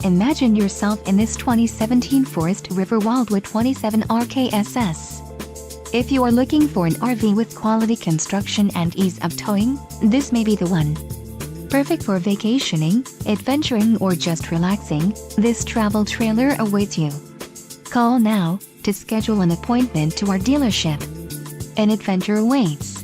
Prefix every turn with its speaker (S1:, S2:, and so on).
S1: Imagine yourself in this 2017 Forest River Wildwood 27RKSS. If you are looking for an RV with quality construction and ease of towing, this may be the one. Perfect for vacationing, adventuring or just relaxing, this travel trailer awaits you. Call now to schedule an appointment to our dealership. An adventure awaits.